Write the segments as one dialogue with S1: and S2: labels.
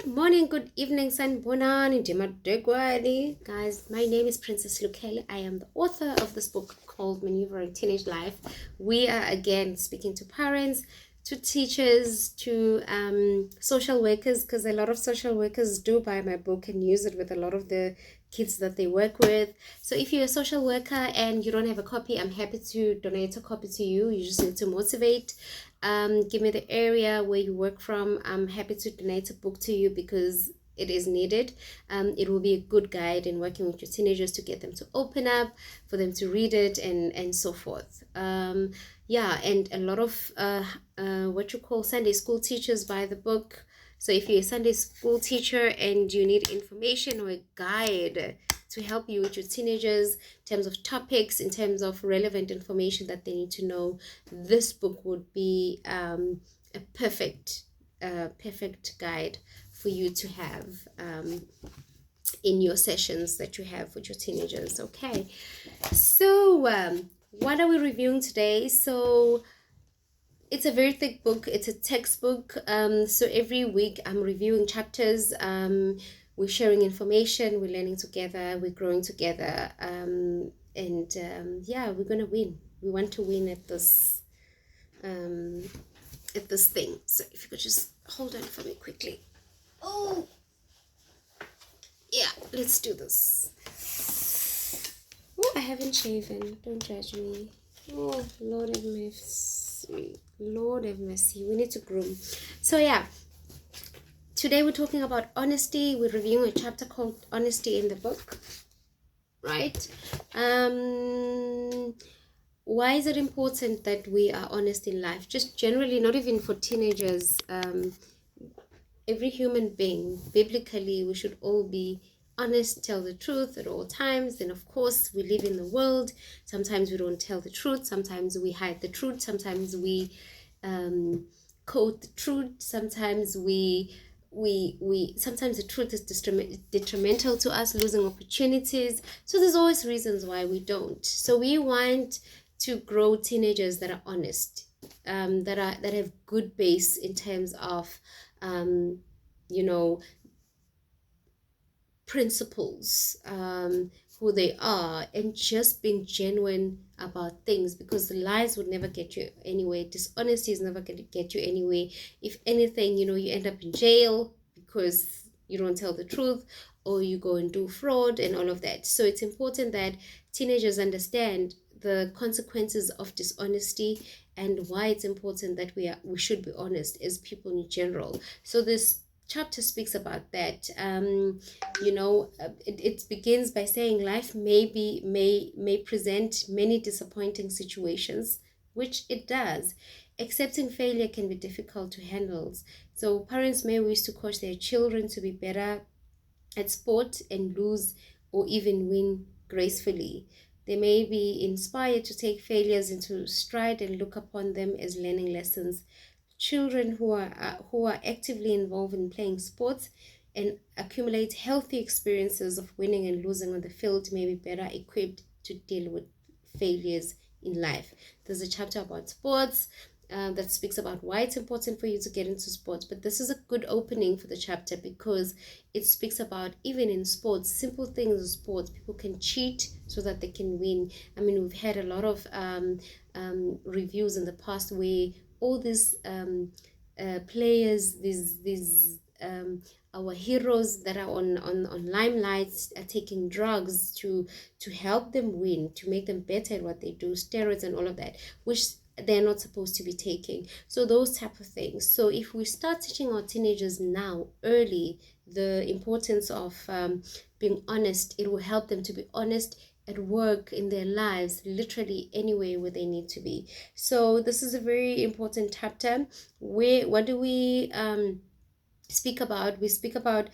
S1: Good morning, good evening, sanibonani, ndimadegwani. Guys, my name is Princess Lukele. I am the author of this book called Maneuvering Teenage Life. We are again speaking to parents, to teachers, to social workers, because a lot of social workers do buy my book and use it with a lot of the kids that they work with. So if you're a social worker and you don't have a copy, I'm happy to donate a copy to you. You just need to motivate. Give me the area where you work from. I'm happy to donate a book to you because it is needed. It will be a good guide in working with your teenagers to get them to open up, for them to read it, and so forth. Yeah, and a lot of what you call Sunday school teachers buy the book. So if you're a Sunday school teacher and you need information or a guide to help you with your teenagers in terms of topics, in terms of relevant information that they need to know, this book would be a perfect guide for you to have in your sessions that you have with your teenagers. Okay, so what are we reviewing today? So it's a very thick book. It's a textbook. So every week I'm reviewing chapters. We're sharing information. We're learning together. We're growing together. Yeah, we're gonna win. We want to win at this thing. So if you could just hold on for me quickly. Oh, yeah. Let's do this. Oh, I haven't shaven. Don't judge me. Oh, Lord have mercy. Lord have mercy. We need to groom. So yeah, today we're talking about honesty. We're reviewing a chapter called Honesty in the book, right? Why is it important that we are honest in life? Just generally, not even for teenagers. Every human being, biblically, we should all be honest, tell the truth at all times. And of course, we live in the world. Sometimes we don't tell the truth. Sometimes we hide the truth. Sometimes we quote the truth. Sometimes sometimes the truth is detrimental to us, losing opportunities. So there's always reasons why we don't. So we want to grow teenagers that are honest, that have good base in terms of principles, who they are, and just being genuine about things, because the lies would never get you anywhere. Dishonesty is never going to get you anywhere. If anything, you end up in jail because you don't tell the truth, or you go and do fraud and all of that. So it's important that teenagers understand the consequences of dishonesty and why it's important that we should be honest as people in general. So this chapter speaks about that. It begins by saying life may present many disappointing situations, which it does. Accepting failure can be difficult to handle. So parents may wish to coach their children to be better at sport and lose or even win gracefully. They may be inspired to take failures into stride and look upon them as learning lessons. Children who are actively involved in playing sports and accumulate healthy experiences of winning and losing on the field may be better equipped to deal with failures in life. There's a chapter about sports that speaks about why it's important for you to get into sports. But this is a good opening for the chapter because it speaks about, even in sports, simple things in sports. People can cheat so that they can win. I mean, we've had a lot of reviews in the past where all these players, these our heroes that are on limelight are taking drugs to help them win, to make them better at what they do, steroids and all of that, which they're not supposed to be taking. So those type of things. So if we start teaching our teenagers now early the importance of being honest, it will help them to be honest at work, in their lives, literally anywhere where they need to be. So this is a very important chapter. What do we speak about? We speak about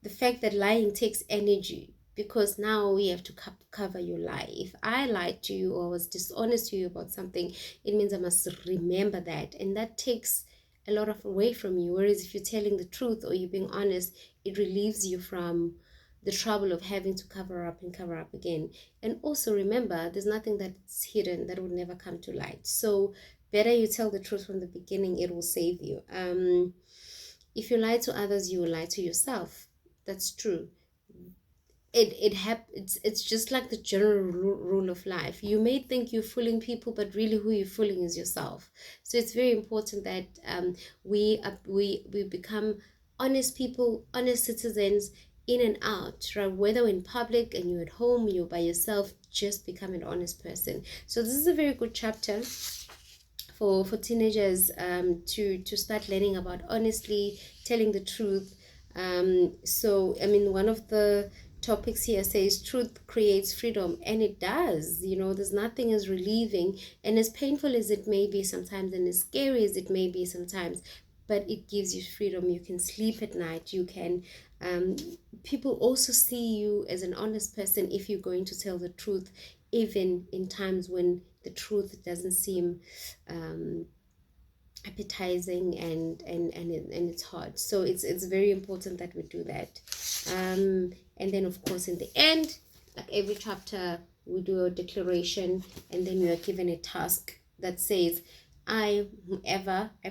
S1: the fact that lying takes energy, because now we have to cover your lie. If I lied to you or was dishonest to you about something, it means I must remember that, and that takes a lot of away from you. Whereas if you're telling the truth or you're being honest, it relieves you from the trouble of having to cover up and cover up again. And also remember, there's nothing that's hidden that will never come to light. So better you tell the truth from the beginning, it will save you. If you lie to others, you will lie to yourself. That's true. It's just like the general rule of life. You may think you're fooling people, but really who you're fooling is yourself. So it's very important that we become honest people, honest citizens, in and out, right? Whether in public and you're at home, you're by yourself, just become an honest person. So this is a very good chapter for teenagers, to start learning about honestly telling the truth. So I mean, one of the topics here says truth creates freedom, and it does. There's nothing as relieving and as painful as it may be sometimes, and as scary as it may be sometimes, but it gives you freedom. You can sleep at night. You can people also see you as an honest person if you're going to tell the truth, even in times when the truth doesn't seem appetizing, and it's hard. So it's very important that we do that. And then of course in the end, like every chapter, we do a declaration, and then we are given a task that says, I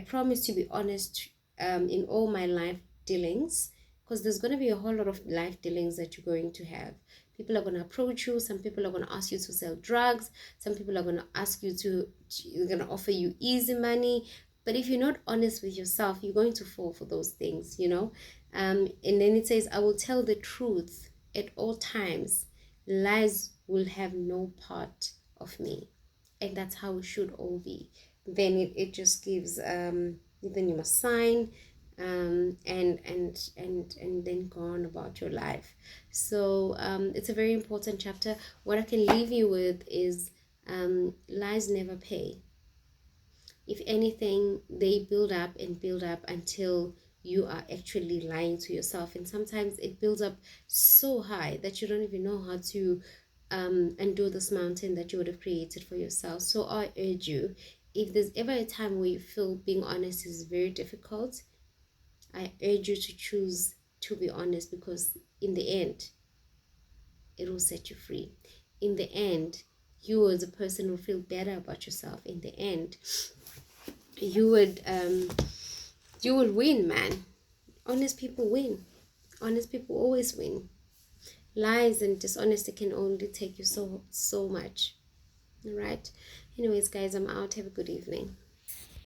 S1: promise to be honest in all my life dealings, because there's going to be a whole lot of life dealings that you're going to have. People are going to approach you. Some people are going to ask you to sell drugs. Some people are going to ask you you're going to offer you easy money. But if you're not honest with yourself, you're going to fall for those things, And then it says, I will tell the truth at all times. Lies will have no part of me. And that's how it should all be. Then it just gives, then you must sign, and then go on about your life. So it's a very important chapter. What I can leave you with is, lies never pay. If anything, they build up and build up until you are actually lying to yourself. And sometimes it builds up so high that you don't even know how to undo this mountain that you would have created for yourself. So I urge you, if there's ever a time where you feel being honest is very difficult, I urge you to choose to be honest, because in the end, it will set you free. In the end, you as a person will feel better about yourself. In the end, you will win, man. Honest people win. Honest people always win. Lies and dishonesty can only take you so much. All right. Anyways, guys, I'm out. Have a good evening.